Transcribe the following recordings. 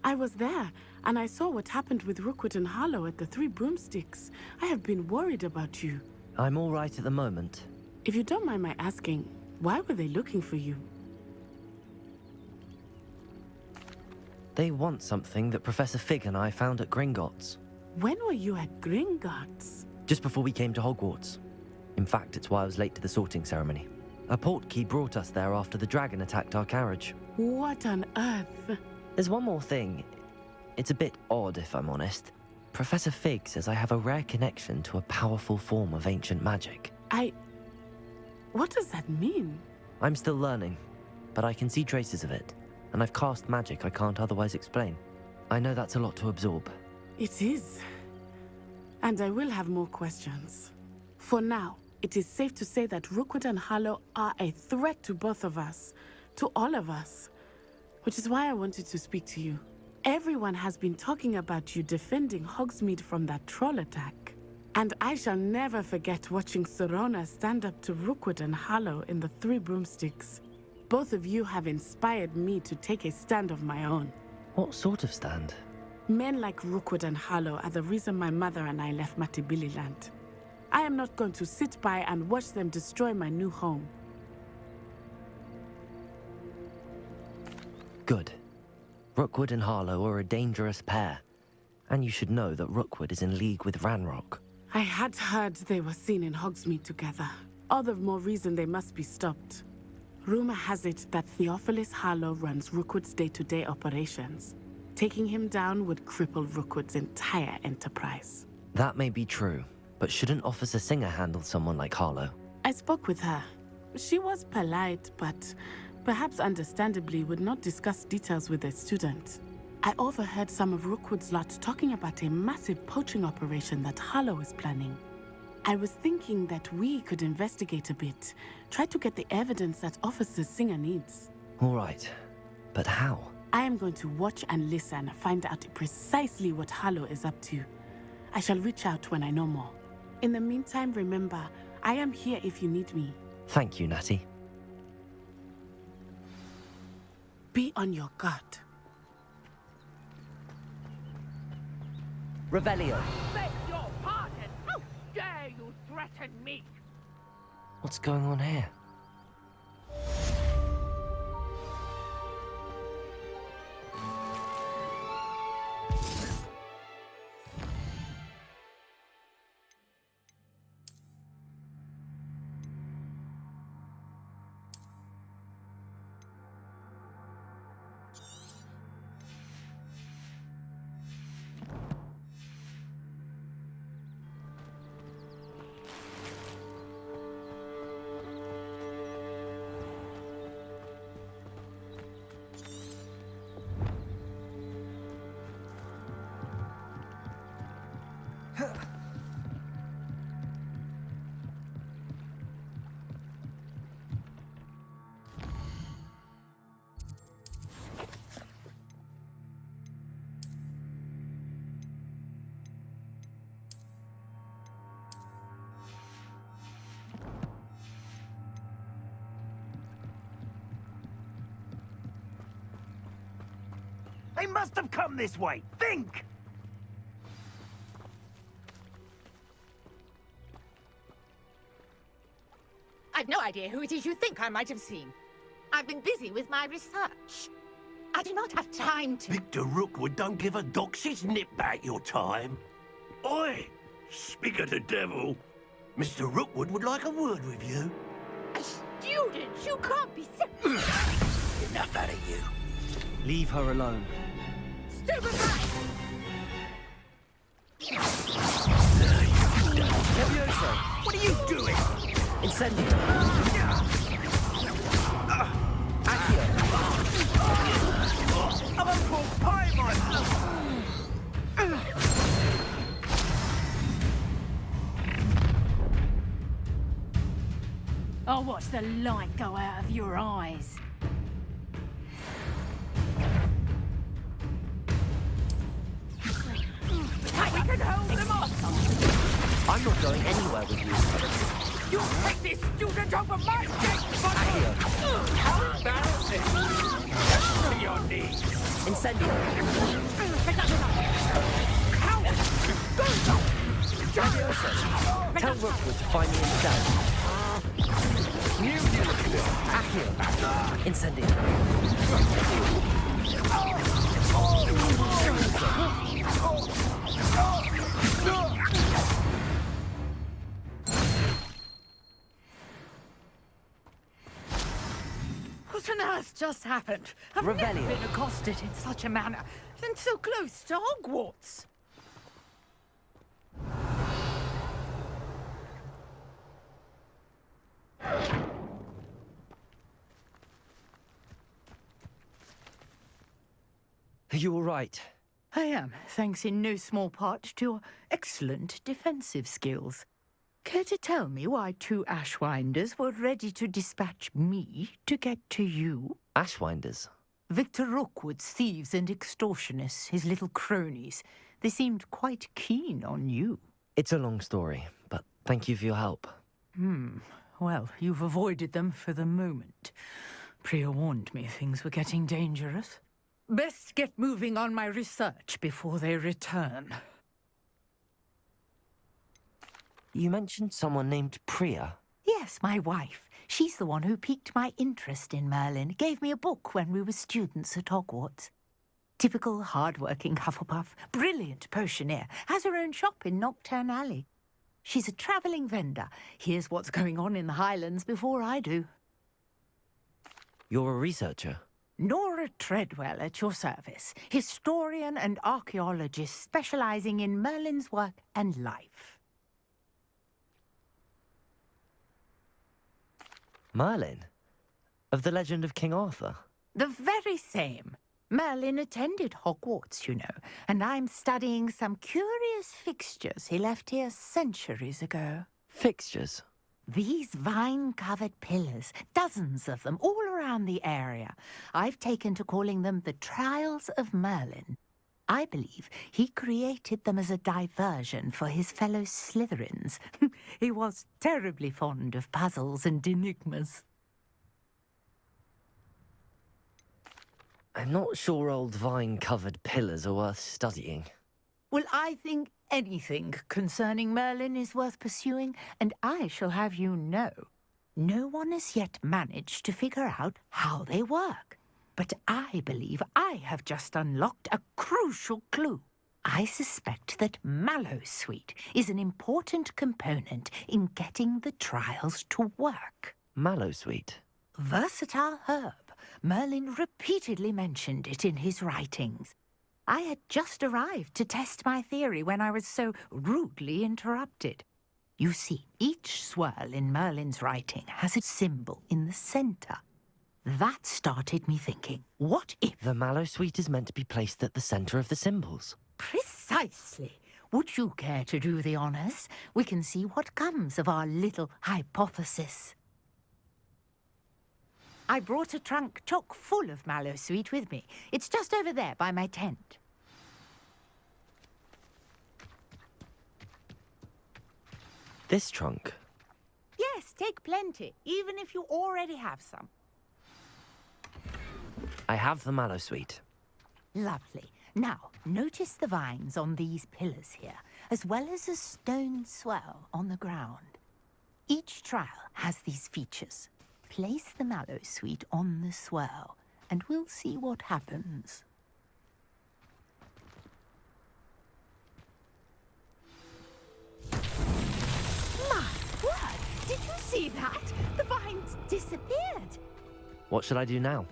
I was there, and I saw what happened with Rookwood and Harlow at the Three Broomsticks. I have been worried about you. I'm all right at the moment. If you don't mind my asking, why were they looking for you? They want something that Professor Fig and I found at Gringotts. When were you at Gringotts? Just before we came to Hogwarts. In fact, it's why I was late to the sorting ceremony. A portkey brought us there after the dragon attacked our carriage. What on earth? There's one more thing. It's a bit odd, if I'm honest. Professor Fig says I have a rare connection to a powerful form of ancient magic. What does that mean? I'm still learning, but I can see traces of it, and I've cast magic I can't otherwise explain. I know that's a lot to absorb. It is. And I will have more questions. For now, it is safe to say that Rookwood and Harlow are a threat to both of us, to all of us. Which is why I wanted to speak to you. Everyone has been talking about you defending Hogsmeade from that troll attack. And I shall never forget watching Serona stand up to Rookwood and Harlow in the Three Broomsticks. Both of you have inspired me to take a stand of my own. What sort of stand? Men like Rookwood and Harlow are the reason my mother and I left Matabeleland. I am not going to sit by and watch them destroy my new home. Good. Rookwood and Harlow are a dangerous pair. And you should know that Rookwood is in league with Ranrock. I had heard they were seen in Hogsmeade together. All the more reason they must be stopped. Rumor has it that Theophilus Harlow runs Rookwood's day-to-day operations. Taking him down would cripple Rookwood's entire enterprise. That may be true, but shouldn't Officer Singer handle someone like Harlow? I spoke with her. She was polite, but perhaps understandably would not discuss details with a student. I overheard some of Rookwood's lot talking about a massive poaching operation that Harlow is planning. I was thinking that we could investigate a bit, try to get the evidence that Officer Singer needs. All right, but how? I am going to watch and listen, find out precisely what Harlow is up to. I shall reach out when I know more. In the meantime, remember, I am here if you need me. Thank you, Natty. Be on your guard. Revelio. Beg your pardon! How dare you threaten me? What's going on here? They must have come this way. Think! I've no idea who it is you think I might have seen. I've been busy with my research. I do not have time to... Victor Rookwood don't give a doxy's nip back your time. Oi! Speak of the devil. Mr. Rookwood would like a word with you. A student? You can't be so... Enough out of you. Leave her alone. Stupefy! Levioso! What are you doing? Incendio! Accio! I'm a pork pie, my... I'll watch the light go out of your eyes. We can hold them off! I'm not going anywhere with you. You take this student over my dead body! Accio! How embarrassing! To your knees. Incendio! Tell Rookwood to find me in cell. Incendio! What on earth just happened? I've never Revelio. been accosted in such a manner, and so close to Hogwarts. Are you all right? I am, thanks in no small part to your excellent defensive skills. Care to tell me why 2 Ashwinders were ready to dispatch me to get to you? Ashwinders? Victor Rookwood's thieves and extortionists, his little cronies. They seemed quite keen on you. It's a long story, but thank you for your help. Well, you've avoided them for the moment. Priya warned me things were getting dangerous. Best get moving on my research before they return. You mentioned someone named Priya. Yes, my wife. She's the one who piqued my interest in Merlin. Gave me a book when we were students at Hogwarts. Typical hard-working Hufflepuff, brilliant potioneer, has her own shop in Knockturn Alley. She's a travelling vendor. Hears what's going on in the Highlands before I do. You're a researcher? Nora Treadwell at your service, historian and archaeologist specialising in Merlin's work and life. Merlin? Of the legend of King Arthur? The very same. Merlin attended Hogwarts, you know, and I'm studying some curious fixtures he left here centuries ago. Fixtures? These vine-covered pillars, dozens of them, all around the area. I've taken to calling them the Trials of Merlin. I believe he created them as a diversion for his fellow Slytherins. He was terribly fond of puzzles and enigmas. I'm not sure old vine-covered pillars are worth studying. Well, I think anything concerning Merlin is worth pursuing, and I shall have you know, no one has yet managed to figure out how they work. But I believe I have just unlocked a crucial clue. I suspect that Mallowsweet is an important component in getting the trials to work. Mallowsweet? Versatile herb. Merlin repeatedly mentioned it in his writings. I had just arrived to test my theory when I was so rudely interrupted. You see, each swirl in Merlin's writing has a symbol in the centre. That started me thinking, what if... The Mallowsweet is meant to be placed at the centre of the symbols. Precisely. Would you care to do the honours? We can see what comes of our little hypothesis. I brought a trunk chock full of Mallowsweet with me. It's just over there by my tent. This trunk? Yes, take plenty, even if you already have some. I have the Mallowsweet. Lovely. Now, notice the vines on these pillars here, as well as a stone swell on the ground. Each trial has these features. Place the Mallowsweet on the swell, and we'll see what happens. My word! Did you see that? The vines disappeared. What should I do now?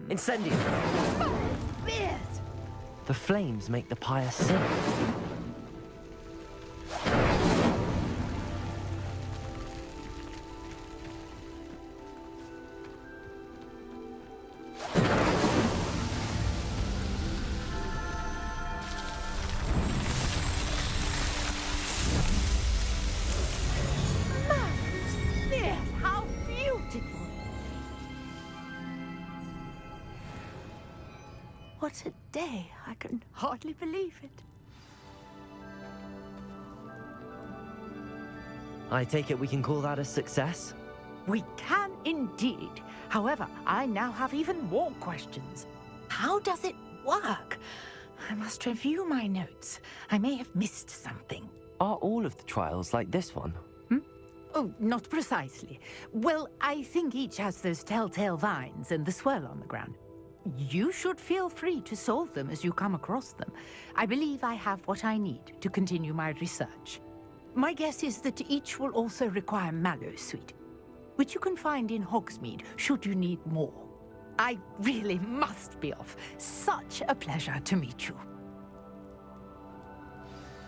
Incendio! Beard! The flames make the pyre sing. Beard, how beautiful! What a day. I can hardly believe it. I take it we can call that a success? We can indeed. However, I now have even more questions. How does it work? I must review my notes. I may have missed something. Are all of the trials like this one? Oh, not precisely. Well, I think each has those telltale vines and the swirl on the ground. You should feel free to solve them as you come across them. I believe I have what I need to continue my research. My guess is that each will also require mallow sweet, which you can find in Hogsmeade should you need more. I really must be off. Such a pleasure to meet you.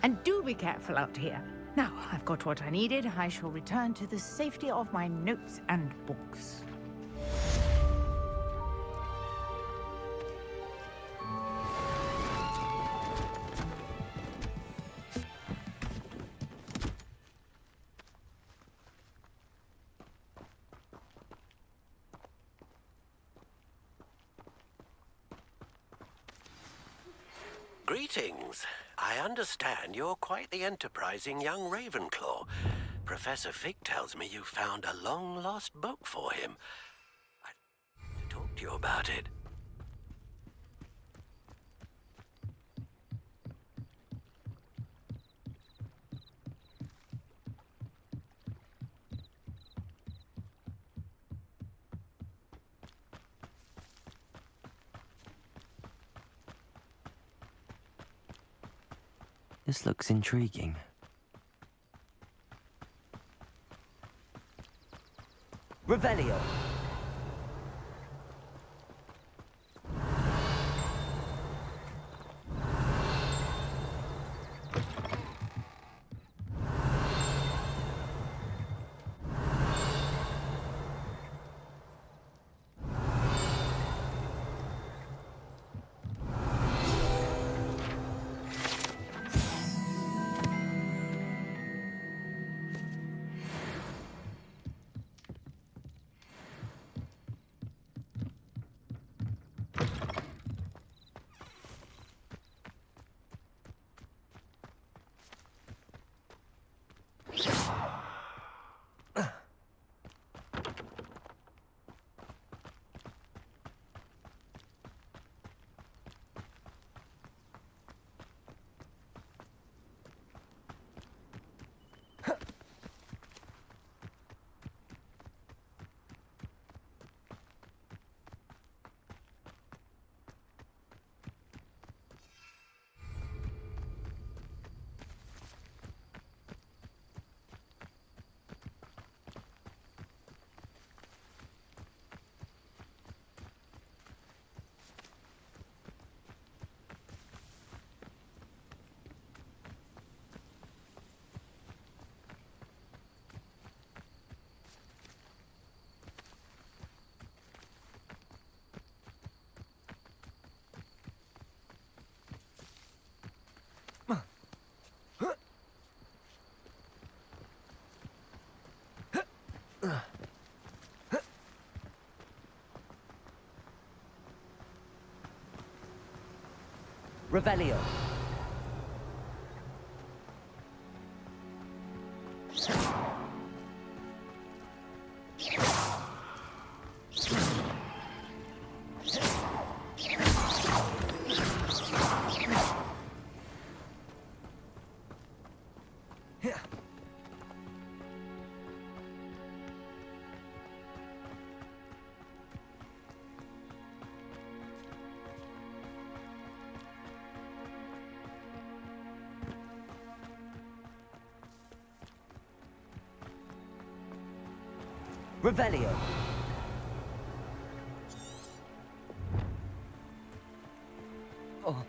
And do be careful out here. Now, I've got what I needed. I shall return to the safety of my notes and books. Greetings. I understand you're quite the enterprising young Ravenclaw. Professor Fig tells me you found a long-lost book for him. I'd talk to you about it. This looks intriguing. Revelio! Revelio. Revelio. Oh.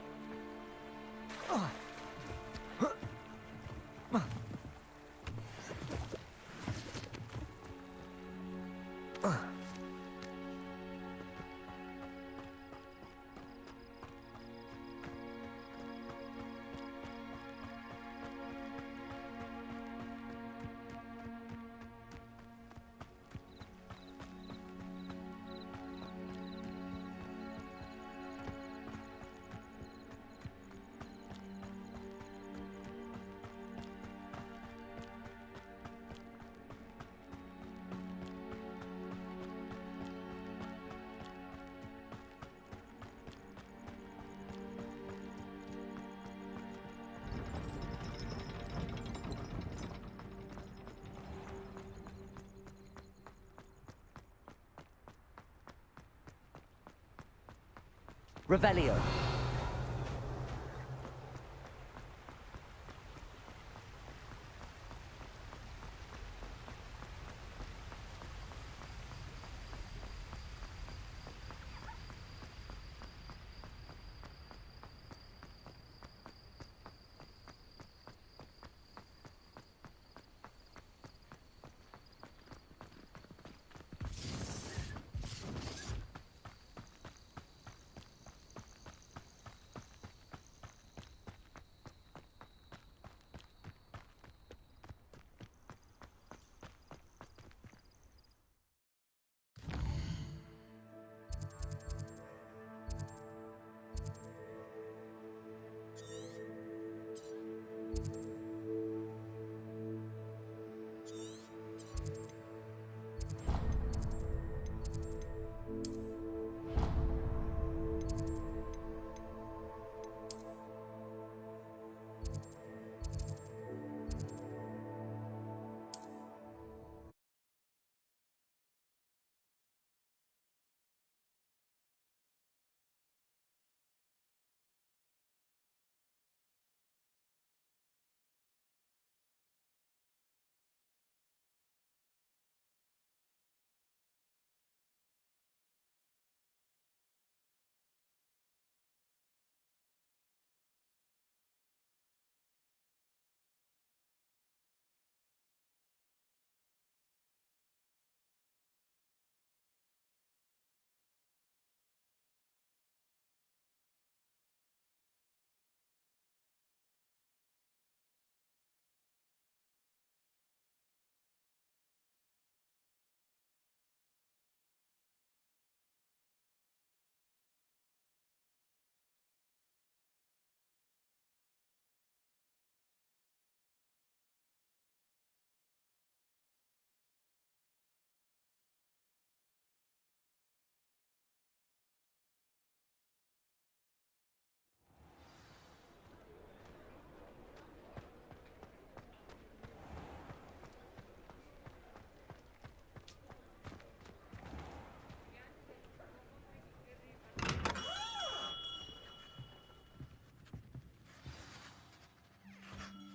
Revelio.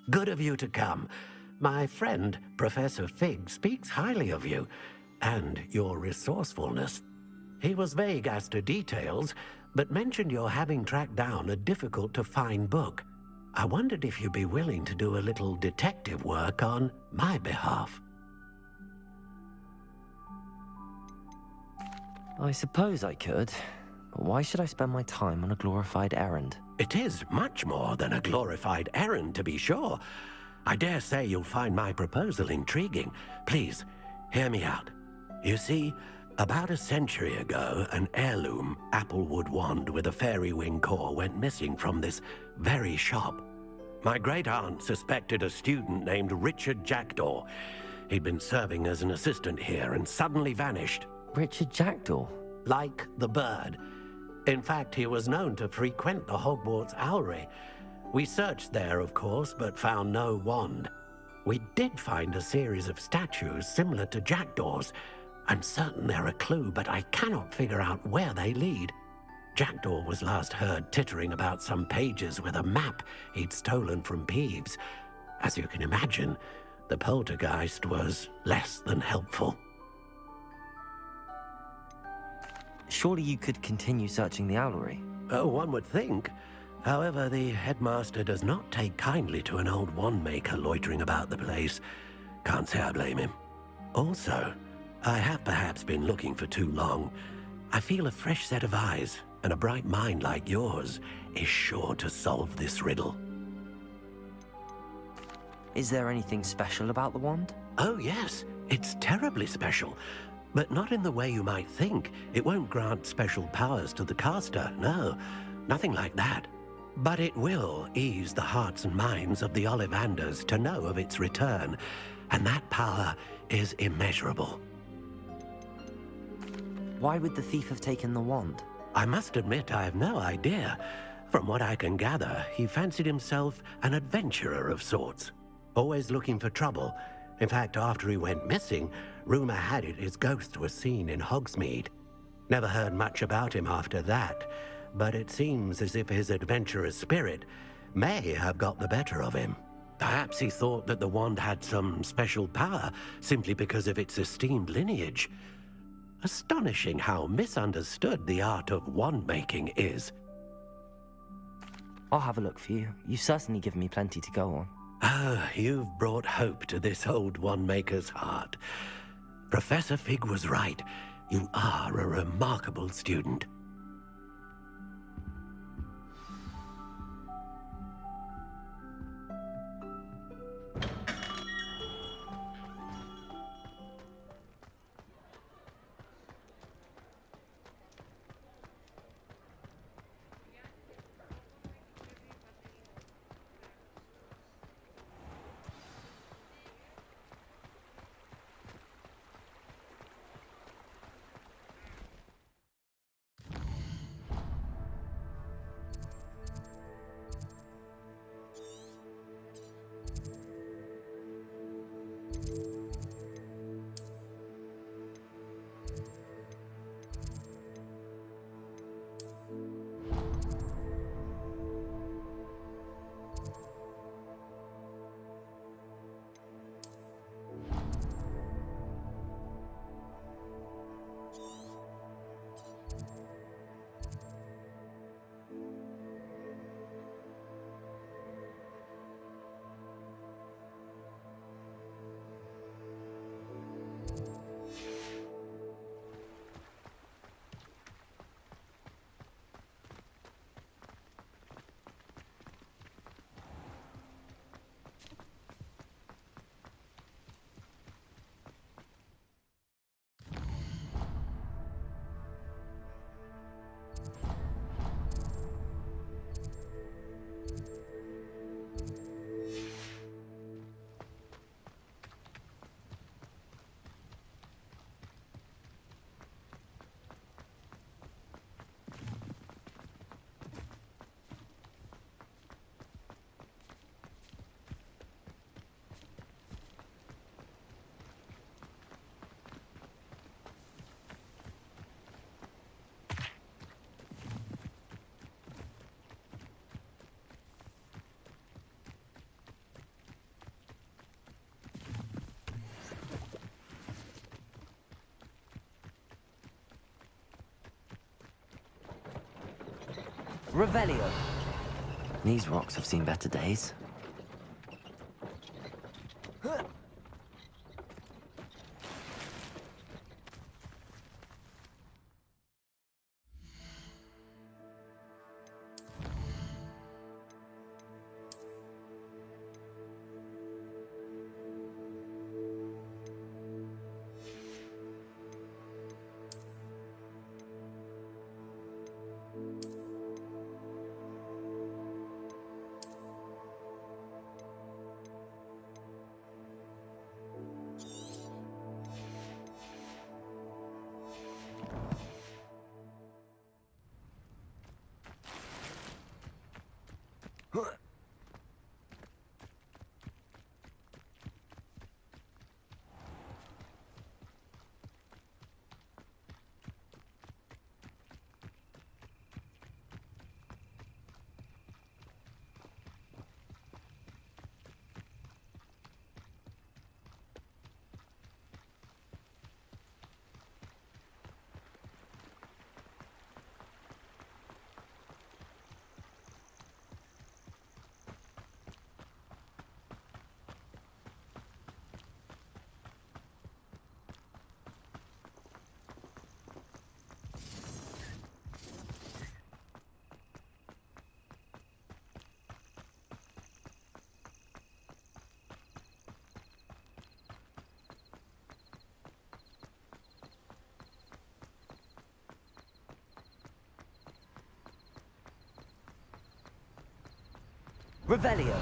Good of you to come. My friend, Professor Fig, speaks highly of you and your resourcefulness. He was vague as to details, but mentioned your having tracked down a difficult-to-find book. I wondered if you'd be willing to do a little detective work on my behalf. I suppose I could, but why should I spend my time on a glorified errand? It is much more than a glorified errand, to be sure. I dare say you'll find my proposal intriguing. Please, hear me out. You see, about a century ago, an heirloom applewood wand with a fairy wing core went missing from this very shop. My great-aunt suspected a student named Richard Jackdaw. He'd been serving as an assistant here and suddenly vanished. Richard Jackdaw? Like the bird. In fact, he was known to frequent the Hogwarts owlery. We searched there, of course, but found no wand. We did find a series of statues similar to Jackdaw's. I'm certain they're a clue, but I cannot figure out where they lead. Jackdaw was last heard tittering about some pages with a map he'd stolen from Peeves. As you can imagine, the poltergeist was less than helpful. Surely you could continue searching the owlery. Oh, one would think. However, the headmaster does not take kindly to an old wand-maker loitering about the place. Can't say I blame him. Also, I have perhaps been looking for too long. I feel a fresh set of eyes, and a bright mind like yours is sure to solve this riddle. Is there anything special about the wand? Oh, yes. It's terribly special. But not in the way you might think. It won't grant special powers to the caster, no. Nothing like that. But it will ease the hearts and minds of the Ollivanders to know of its return, and that power is immeasurable. Why would the thief have taken the wand? I must admit I have no idea. From what I can gather, he fancied himself an adventurer of sorts, always looking for trouble. In fact, after he went missing, rumor had it his ghost was seen in Hogsmeade. Never heard much about him after that, but it seems as if his adventurous spirit may have got the better of him. Perhaps he thought that the wand had some special power simply because of its esteemed lineage. Astonishing how misunderstood the art of wand-making is. I'll have a look for you. You've certainly given me plenty to go on. Ah, you've brought hope to this old wand-maker's heart. Professor Fig was right. You are a remarkable student. Revelio. These rocks have seen better days. Revelio.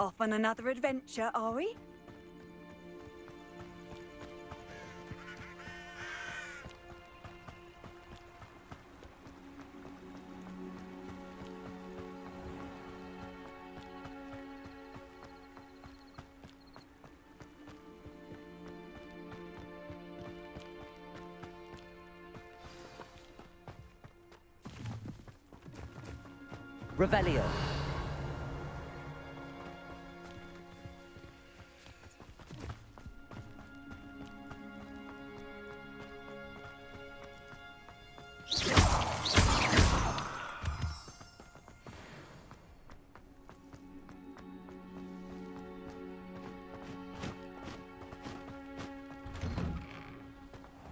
Off on another adventure, are we? Revelio.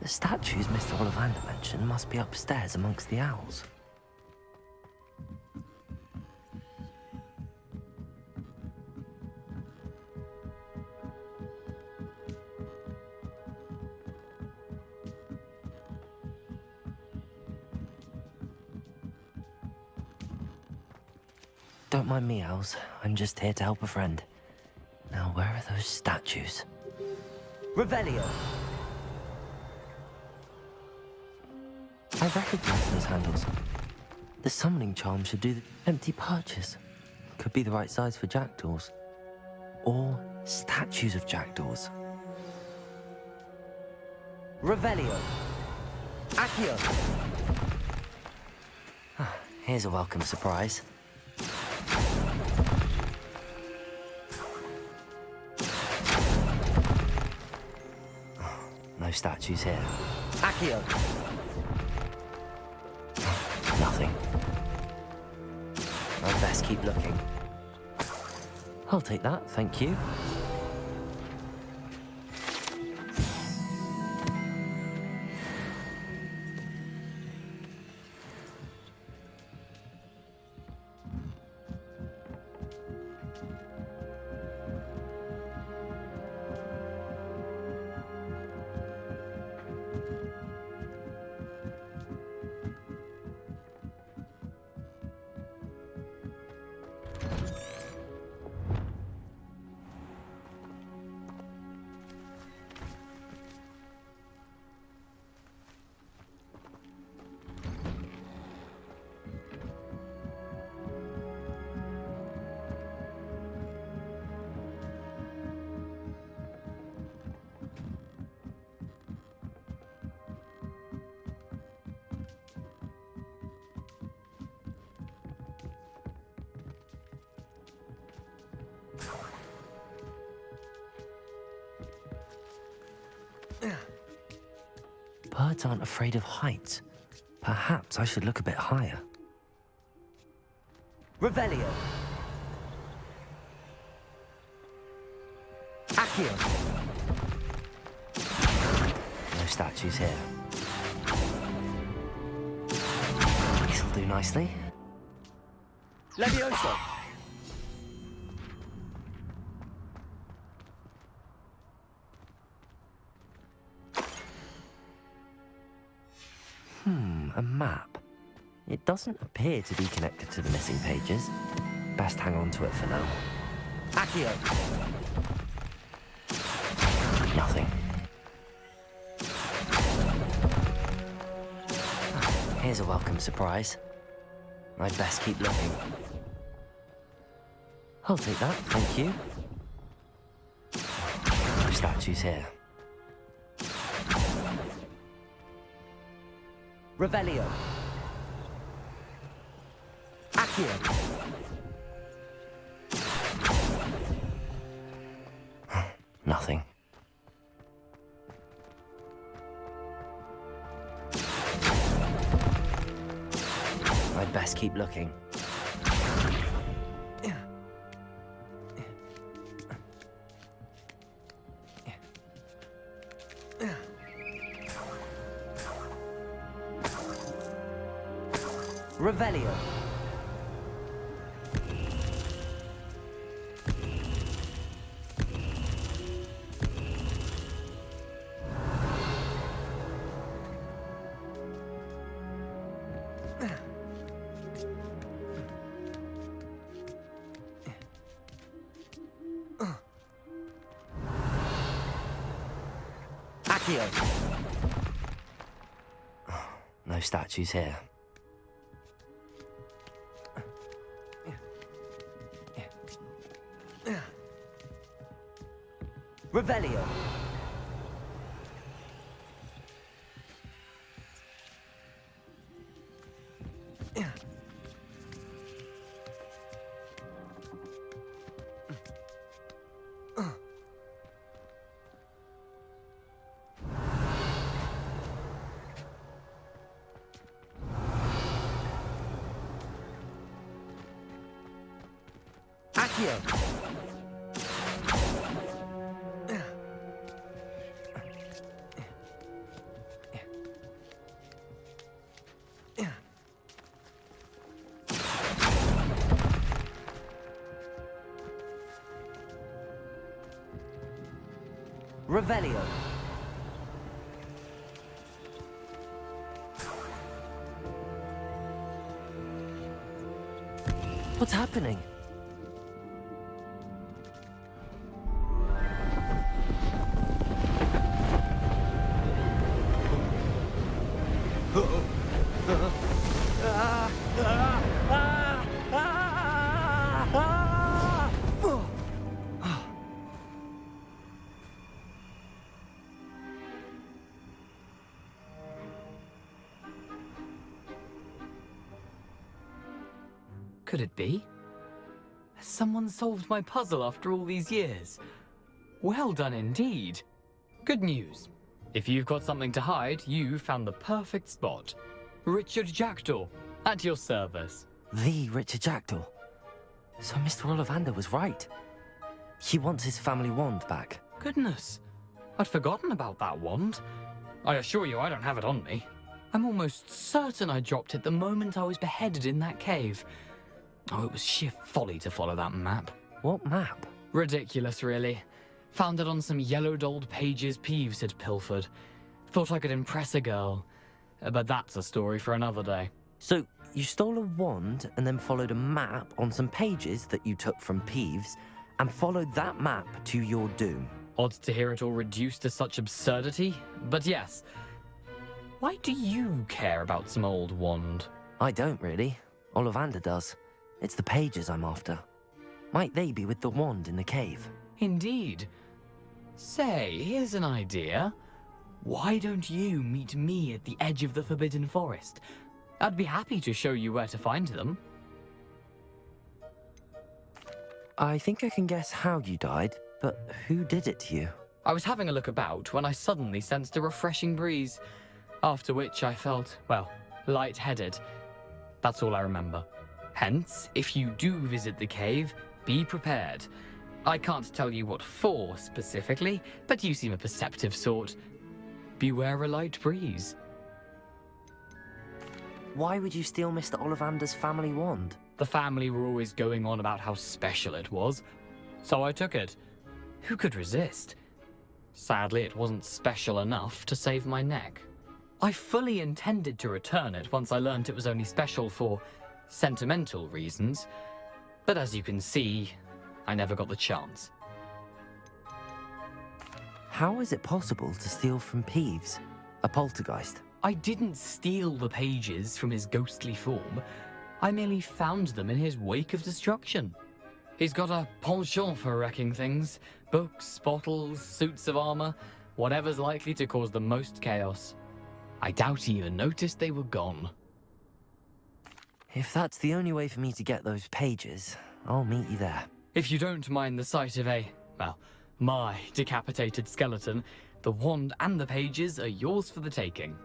The statues Mr. Ollivander mentioned must be upstairs amongst the owls. Don't mind me, owls. I'm just here to help a friend. Now, where are those statues? Revelio! I recognize those handles. The summoning charm should do the empty perches. Could be the right size for jackdaws. Or statues of jackdaws. Revelio! Accio! Here's a welcome surprise. No statues here. Accio! Nothing. I'd best keep looking. I'll take that, thank you. Birds aren't afraid of heights. Perhaps I should look a bit higher. Revelio! Accio! No statues here. This'll do nicely. Levioso! A map. It doesn't appear to be connected to the missing pages. Best hang on to it for now. Accio! Nothing. Here's a welcome surprise. I'd best keep looking. I'll take that, thank you. No statues here. Revelio. Accio. Nothing. I'd best keep looking. Revelio. Accio! No statues here. Revelio! Accio! Revelio. What's happening? Could it be? Has someone solved my puzzle after all these years? Well done indeed. Good news. If you've got something to hide, you've found the perfect spot. Richard Jackdaw, at your service. The Richard Jackdaw. So Mr. Ollivander was right. He wants his family wand back. Goodness, I'd forgotten about that wand. I assure you I don't have it on me. I'm almost certain I dropped it the moment I was beheaded in that cave. Oh, it was sheer folly to follow that map. What map? Ridiculous, really. Found it on some yellowed old pages Peeves had pilfered. Thought I could impress a girl. But that's a story for another day. So, you stole a wand and then followed a map on some pages that you took from Peeves and followed that map to your doom. Odd to hear it all reduced to such absurdity, but yes. Why do you care about some old wand? I don't really. Ollivander does. It's the pages I'm after. Might they be with the wand in the cave? Indeed. Say, here's an idea. Why don't you meet me at the edge of the Forbidden Forest? I'd be happy to show you where to find them. I think I can guess how you died, but who did it to you? I was having a look about when I suddenly sensed a refreshing breeze, after which I felt, well, lightheaded. That's all I remember. Hence, if you do visit the cave, be prepared. I can't tell you what for specifically, but you seem a perceptive sort. Beware a light breeze. Why would you steal Mr. Ollivander's family wand? The family were always going on about how special it was, so I took it. Who could resist? Sadly, it wasn't special enough to save my neck. I fully intended to return it once I learned it was only special for sentimental reasons, but as you can see, I never got the chance. How is it possible to steal from Peeves, a poltergeist? I didn't steal the pages from his ghostly form. I merely found them in his wake of destruction. He's got a penchant for wrecking things. Books, bottles, suits of armor, whatever's likely to cause the most chaos. I doubt he even noticed they were gone. If that's the only way for me to get those pages, I'll meet you there. If you don't mind the sight of my decapitated skeleton, the wand and the pages are yours for the taking.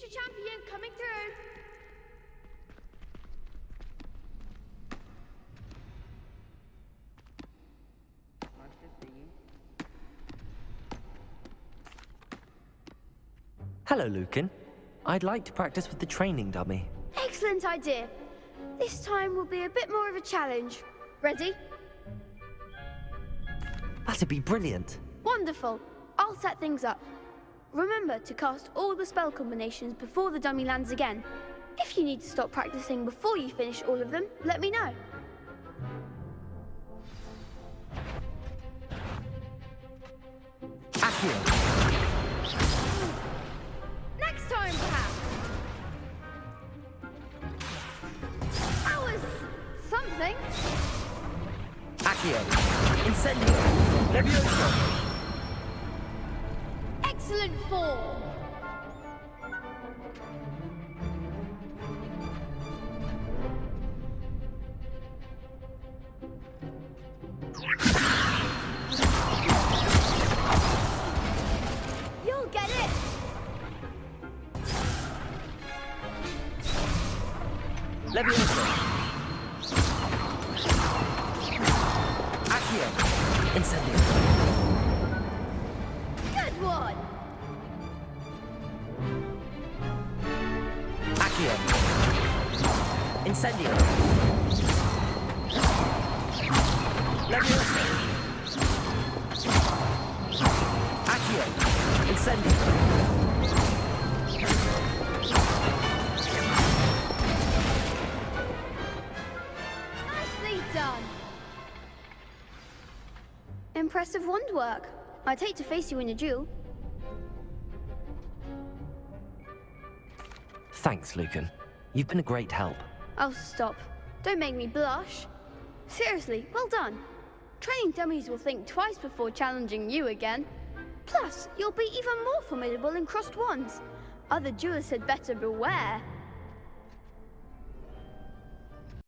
Future champion coming through. Hello, Lucan. I'd like to practice with the training dummy. Excellent idea. This time will be a bit more of a challenge. Ready? That'd be brilliant. Wonderful. I'll set things up. Remember to cast all the spell combinations before the dummy lands again. If you need to stop practicing before you finish all of them, let me know. Accio. Next time, perhaps. That was something. Accio. Incendio. Levioso. Excellent form. You'll get it. Levioso. Accio. Incendio. Good one. Accio. Incendio. Levioso. Accio. Incendio. Nicely done. Impressive wand work. I'd hate to face you in a duel. Thanks, Lucan. You've been a great help. Oh, stop. Don't make me blush. Seriously, well done. Training dummies will think twice before challenging you again. Plus, you'll be even more formidable in crossed wands. Other duelists had better beware.